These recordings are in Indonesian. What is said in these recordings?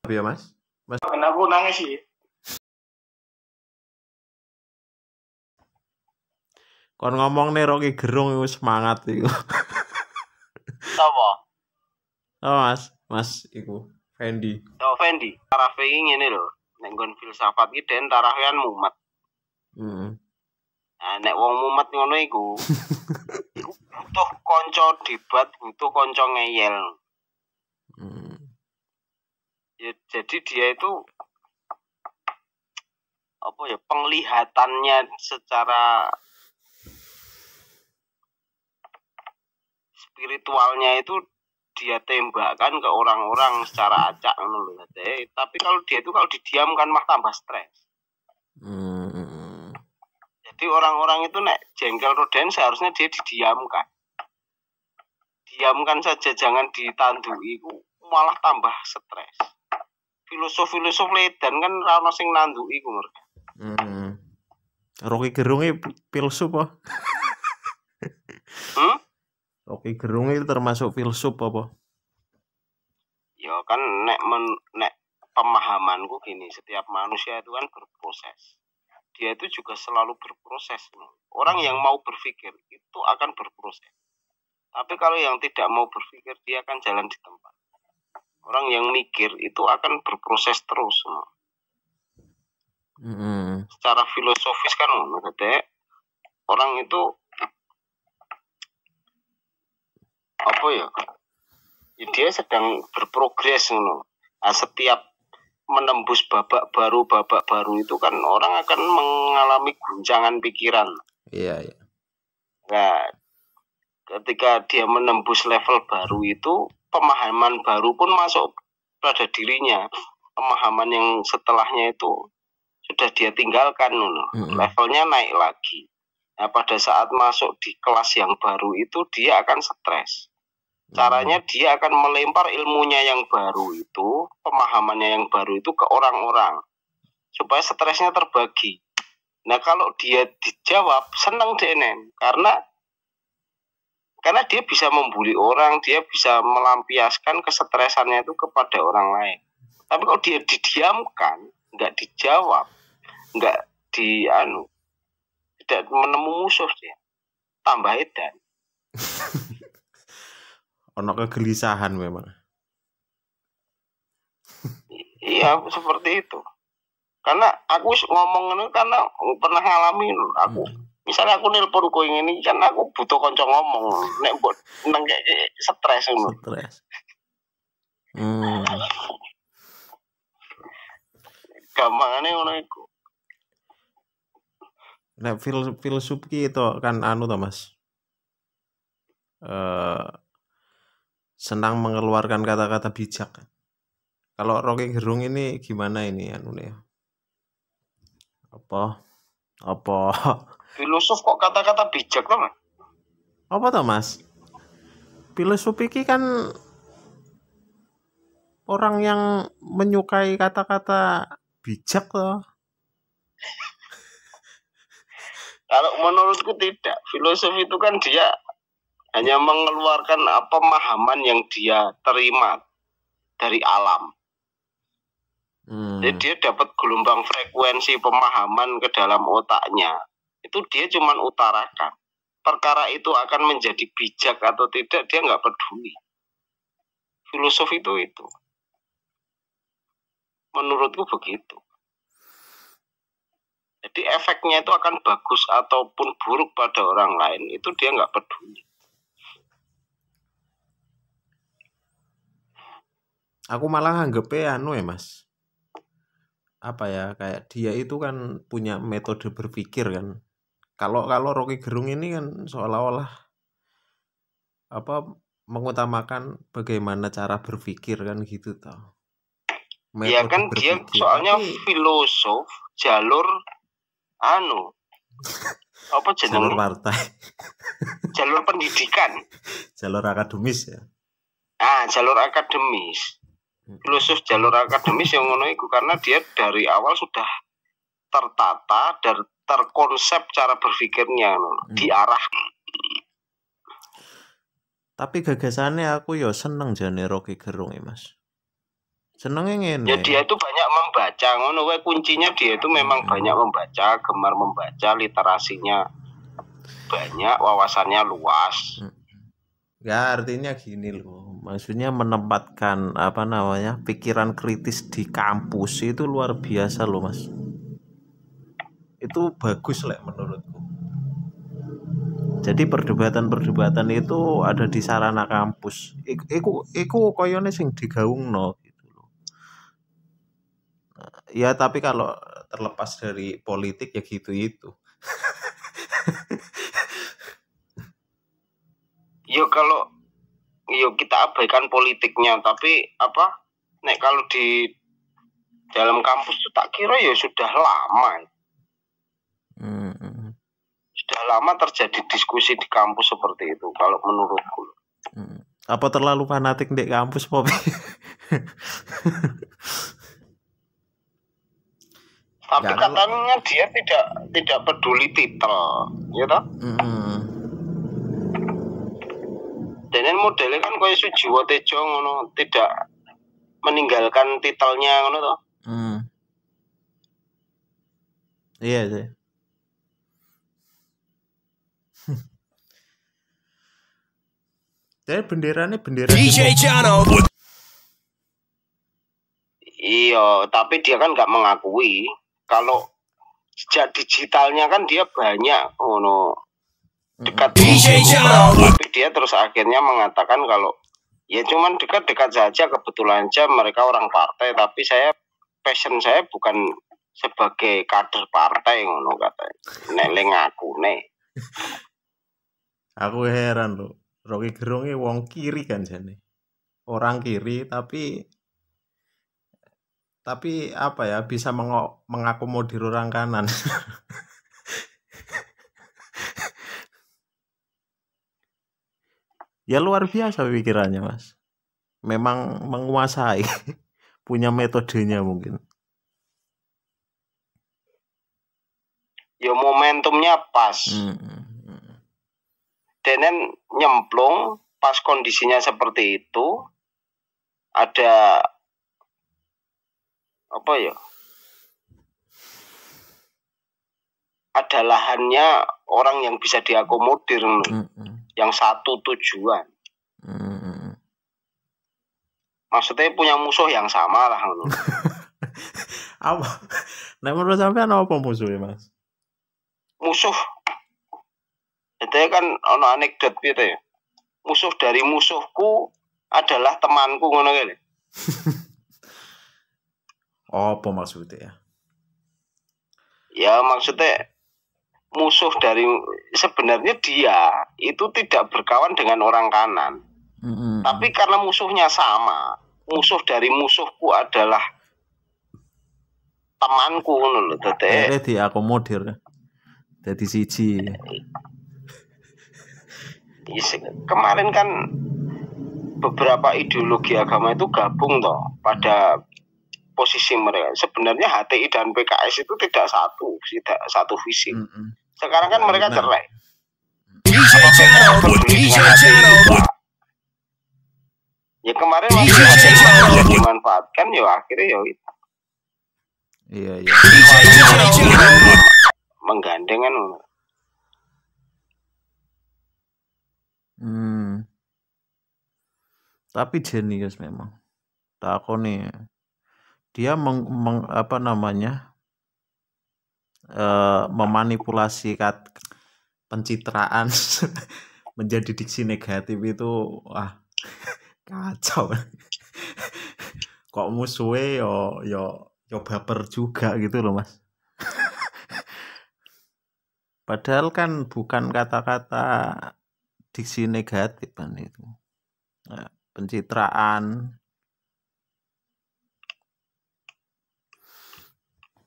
Ya Mas. Mas Kenapa aku nangis sih? kon ngomong nih Rocky Gerung iku semangat iku. Sapa? Oh Mas iku Fendi. Oh, Fendi. Taraf iki ngene lho. Nek nggon filsafat iki den tarafian mumet. Heeh. Nah, nek wong mumet ngono iku butuh kanca debat, butuh kanca ngeyel. Ya, jadi dia itu apa ya, penglihatannya secara spiritualnya itu dia tembakkan ke orang-orang secara acak ngono lho. Tapi kalau dia itu kalau didiamkan mah tambah stres. Jadi orang-orang itu nek jengkel roden seharusnya dia didiamkan. Diamkan saja, jangan ditandui, itu malah tambah stres. Filosof ledan kan ra ono sing nandui ku. Rocky Gerung filsuf apa? Rocky Gerung itu termasuk filsuf apa? Ya kan nek pemahamanku gini, setiap manusia itu kan berproses. Dia itu juga selalu berproses. Orang yang mau berpikir itu akan berproses. Tapi kalau yang tidak mau berpikir, dia akan jalan di tempat. Orang yang mikir itu akan berproses terus. Secara filosofis kan, orang itu apa ya? Dia sedang berprogres. Nah, setiap menembus babak baru itu kan orang akan mengalami guncangan pikiran. Iya. Nah, ketika dia menembus level baru itu, pemahaman baru pun masuk pada dirinya. Pemahaman yang setelahnya itu sudah dia tinggalkan, levelnya naik lagi. Nah, pada saat masuk di kelas yang baru itu dia akan stres. Caranya dia akan melempar ilmunya yang baru itu, pemahamannya yang baru itu ke orang-orang supaya stresnya terbagi. Nah, kalau dia dijawab senang DNN karena dia bisa membuli orang, dia bisa melampiaskan kesetresannya itu kepada orang lain. Tapi kalau dia didiamkan, nggak dijawab, nggak tidak menemu musuh, dia tambah edan. Ono kegelisahan memang. Iya, seperti itu. Karena aku ngomong ini karena pernah ngalamin aku. Misalnya aku nelpon kowe ngene kan aku butuh kanca ngomong. Nek mbok nang stres ngono. Stres. Gampangane ngono iku. Nek filsuf ki itu kan anu to Mas. Senang mengeluarkan kata-kata bijak. Kalau Rocky Gerung ini gimana ini anune? Apa? Filosof kok kata-kata bijak to, Mas? Apa to, Mas? Filosof iki kan orang yang menyukai kata-kata bijak toh. Kalau menurutku tidak. Filosof itu kan dia hanya mengeluarkan pemahaman yang dia terima dari alam. Jadi dia dapat gelombang frekuensi pemahaman ke dalam otaknya. Itu dia cuma utarakan. Perkara itu akan menjadi bijak atau tidak, dia nggak peduli. Filosof itu. Menurutku begitu. Jadi efeknya itu akan bagus ataupun buruk pada orang lain, itu dia nggak peduli. Aku malah anggapnya anu ya Mas. Apa ya, kayak dia itu kan punya metode berpikir kan. Kalau Rocky Gerung ini kan seolah-olah mengutamakan bagaimana cara berpikir kan gitu toh. Iya kan berpikir. Dia soalnya filosof jalur jalur partai. Jalur pendidikan. Jalur akademis ya. Jalur akademis. Filosof jalur akademis yang ngono iku karena dia dari awal sudah tertata dan terkonsep cara berpikirnya, diarah. Tapi gagasannya aku yo seneng jane Rocky Gerung ya Mas. Senengnya Ya ngene. dia itu banyak membaca, ngono wae kuncinya dia itu memang banyak membaca, gemar membaca, literasinya banyak, wawasannya luas. Ya artinya gini loh, maksudnya menempatkan apa namanya pikiran kritis di kampus itu luar biasa loh mas. Itu bagus lah menurutku. Jadi perdebatan-perdebatan itu ada di sarana kampus. Iku koyone sing digaungno gitu loh. Ya tapi kalau terlepas dari politik ya gitu itu. Yo kalau yo kita abaikan politiknya, tapi apa? Nek kalau di dalam kampus itu tak kira ya sudah lama. Hmm. Sudah lama terjadi diskusi di kampus seperti itu kalau menurutku. Apa terlalu fanatik di kampus Pop? Tapi Nggak, katanya dia tidak peduli titel, ya toh? Dan modelnya kan kayak Sujiwo Tejo ngono, tidak meninggalkan titelnya ngono toh. Iya sih. Tapi benderanya bendera DJ Channel. Iya, tapi dia kan nggak mengakui kalau sejak digitalnya kan dia banyak dekat DJ Channel. tapi dia terus akhirnya mengatakan kalau ya cuman dekat-dekat saja, kebetulan aja mereka orang partai, tapi passion saya bukan sebagai kader partai ngono katanya. Neleng aku nih. Aku heran loh. Rocky Gerung wong kiri kan jane. Orang kiri tapi apa ya bisa mengakomodir orang kanan. Ya luar biasa pikirannya mas. Memang menguasai. Punya metodenya mungkin. Ya momentumnya pas. Dan nyemplung pas kondisinya seperti itu, ada apa ya? Ada lahannya orang yang bisa diakomodir, yang satu tujuan. Maksudnya punya musuh yang sama lah. Apa? Nah menurut sampean apa musuhnya mas? Musuh. Itu kan ono anekdot gitu ya. Musuh dari musuhku adalah temanku ngono kene. Apa maksudnya ya? Ya maksudnya musuh dari sebenarnya dia itu tidak berkawan dengan orang kanan. Tapi karena musuhnya sama, musuh dari musuhku adalah temanku ngono lho. Akhirnya diakomodir. Jadi siji. Kemarin kan beberapa ideologi agama itu gabung toh pada posisi mereka. Sebenarnya HTI dan PKS itu tidak satu visi. Sekarang kan mereka cerai. DJ Channel. DJ Channel. Ya kemarin masih dimanfaatkan ya akhirnya ya itu. Iya. Menggandeng kan. Tapi jenius memang. Takon nih. Dia memanipulasi pencitraan menjadi diksi negatif itu wah kacau. Kok musuhnya yo baper juga gitu loh mas. Padahal kan bukan kata-kata diksi negatif kan itu. Nah, pencitraan.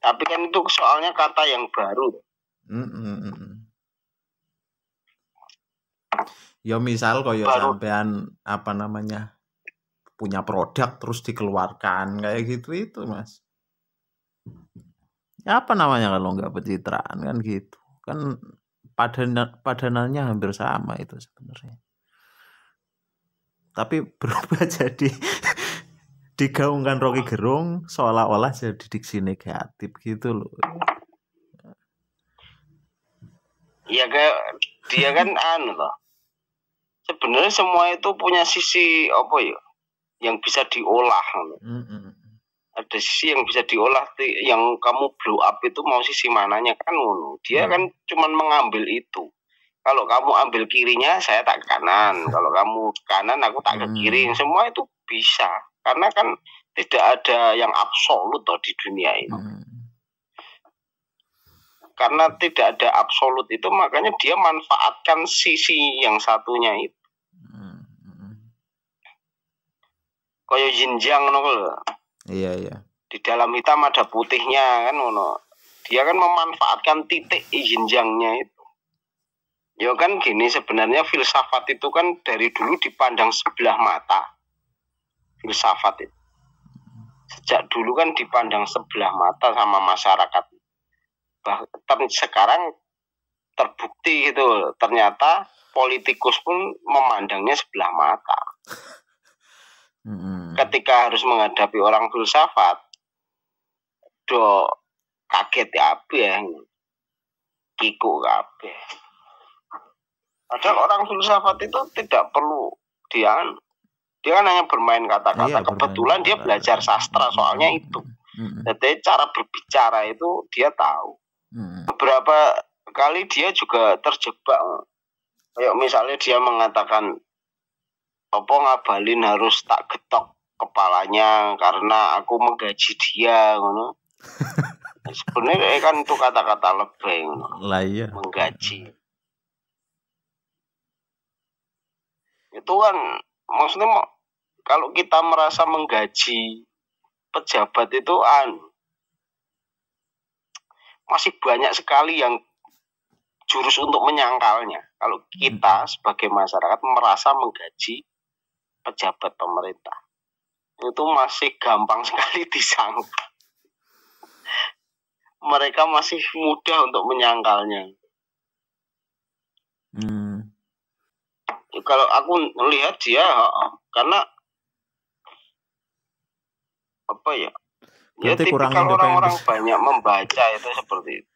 Tapi kan itu soalnya kata yang baru. Ya misal kaya sampean punya produk terus dikeluarkan kayak gitu itu mas. Ya apa namanya kalau nggak pencitraan kan gitu. Kan padanannya hampir sama itu sebenarnya. Tapi berubah jadi digaungkan Rocky Gerung seolah-olah jadi diksi negatif gitu loh. Ya kayak dia kan anu loh. Sebenarnya semua itu punya sisi apa ya? Yang bisa diolah. Ada sisi yang bisa diolah, yang kamu blow up itu mau sisi mananya kan ngono. Dia kan cuman mengambil itu. Kalau kamu ambil kirinya, saya tak ke kanan. Kalau kamu ke kanan, aku tak ke kiri. Semua itu bisa. Karena kan tidak ada yang absolut toh di dunia ini. Karena tidak ada absolut itu, makanya dia manfaatkan sisi yang satunya itu. Koyo yin yang ngono. Iya. Di dalam hitam ada putihnya kan ngono. Dia kan memanfaatkan titik yin yang-nya itu. Ya kan gini, sebenarnya filsafat itu kan dari dulu dipandang sebelah mata. Filsafat itu. Sejak dulu kan dipandang sebelah mata sama masyarakat. Bahkan sekarang terbukti gitu. Ternyata politikus pun memandangnya sebelah mata. Ketika harus menghadapi orang filsafat, kaget ya. Kiku kabeh. Padahal orang filsafat itu tidak perlu dia kan hanya bermain kata-kata. Iya, kebetulan dia belajar sastra soalnya itu. Jadi cara berbicara itu dia tahu. Beberapa kali dia juga terjebak. Kayak misalnya dia mengatakan apa ngabalin harus tak getok kepalanya karena aku menggaji dia ngono. Sebenarnya kan itu kata-kata lebay ngono. Lah iya. Menggaji. Itu kan maksudnya kalau kita merasa menggaji pejabat itu masih banyak sekali yang jurus untuk menyangkalnya. Kalau kita sebagai masyarakat merasa menggaji pejabat pemerintah, itu masih gampang sekali disangka. Mereka masih mudah untuk menyangkalnya. Kalau aku melihat dia, karena apa ya? Ya tipikal orang-orang banyak membaca itu seperti itu.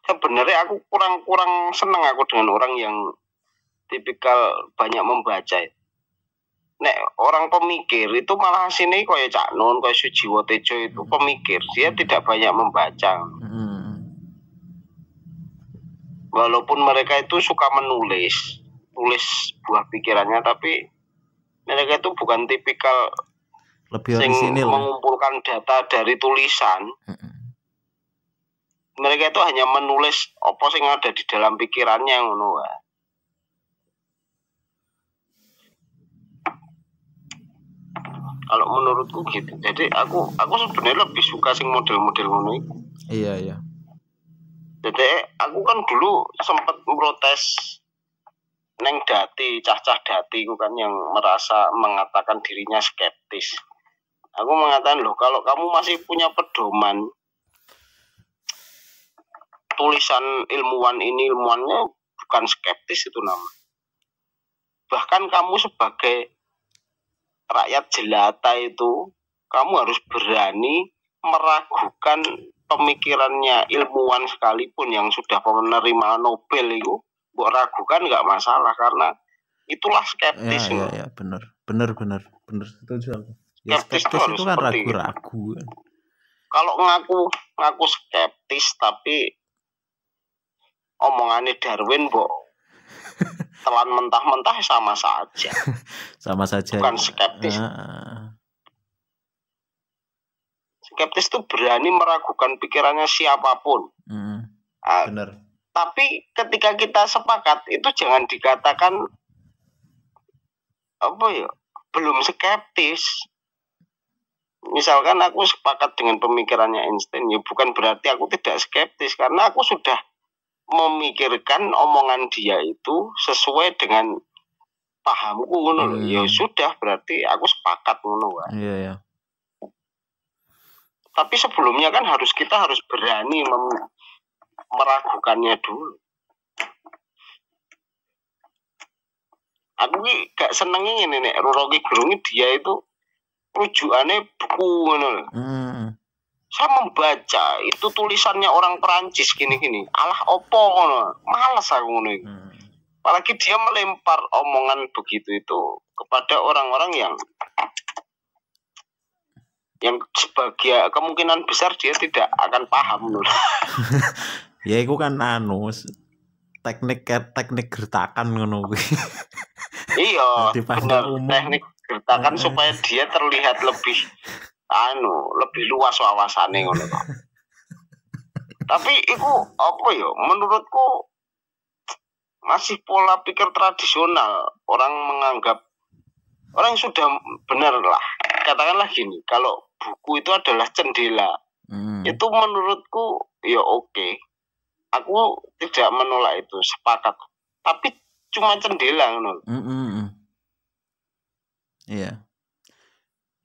Sebenarnya aku kurang seneng aku dengan orang yang tipikal banyak membaca. Nek orang pemikir itu malah sini kayak Cak Nun, kayak Sujiwo Tejo itu pemikir, dia tidak banyak membaca. Walaupun mereka itu suka tulis buah pikirannya, tapi mereka itu bukan tipikal lebih mengumpulkan data dari tulisan. Mereka itu hanya menulis apa sing ada di dalam pikirannya ngono wae. Kalau menurutku gitu. Jadi aku sebenarnya lebih suka sing model-model ngono itu. Iya. Jadi aku kan dulu sempat protes neng Dati, cah-cah Dati itu kan yang merasa mengatakan dirinya skeptis. Aku mengatakan loh, kalau kamu masih punya pedoman tulisan ilmuwan ini, ilmuwannya bukan skeptis itu nama. Bahkan kamu sebagai rakyat jelata itu, kamu harus berani meragukan pemikirannya ilmuwan sekalipun yang sudah penerima Nobel itu, buat ragukan nggak masalah karena itulah skeptis. Ya, benar setuju aku. Ya, skeptis itu kan ragu-ragu. Kalau ngaku skeptis tapi omongannya Darwin telan mentah-mentah sama saja. Bukan skeptis. Skeptis itu berani meragukan pikirannya siapapun. Benar. Tapi ketika kita sepakat itu jangan dikatakan belum skeptis. Misalkan aku sepakat dengan pemikirannya Einstein, ya bukan berarti aku tidak skeptis karena aku sudah memikirkan omongan dia itu sesuai dengan pahamku ngono. Ya sudah berarti aku sepakat ngono wae. Iya. Tapi sebelumnya kan kita harus berani meragukannya dulu. Aku ki gak senenge ngene nek Roro Ki Gerung dia itu rujukannya buku ngono lho. Saya membaca itu tulisannya orang Perancis gini-gini. Alah opo ngono. Males aku ngono iki. Apalagi dia melempar omongan begitu itu kepada orang-orang yang sebagai kemungkinan besar dia tidak akan paham loh. Ya itu kan teknik gertakan ngono kuwi. Iya, Di pasar benar. umum. Teknik gertakan supaya dia terlihat lebih luas wawasannya ngono. Tapi itu apa ya? Menurutku masih pola pikir tradisional. Orang menganggap orang yang sudah benar lah. Katakanlah gini, kalau buku itu adalah jendela, itu menurutku ya oke. Aku tidak menolak itu, sepakat. Tapi cuma jendela ngono. Iya.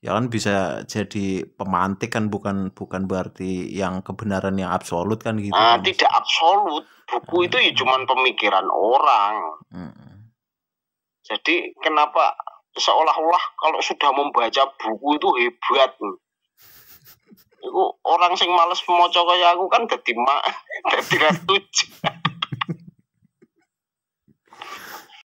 Ya kan bisa jadi pemantik kan, bukan berarti yang kebenaran yang absolut kan gitu. Nah, tidak absolut. Buku itu ya cuma pemikiran orang. Jadi kenapa seolah-olah kalau sudah membaca buku itu hebat. Itu orang sing males maca kaya aku kan dadi ra setuju.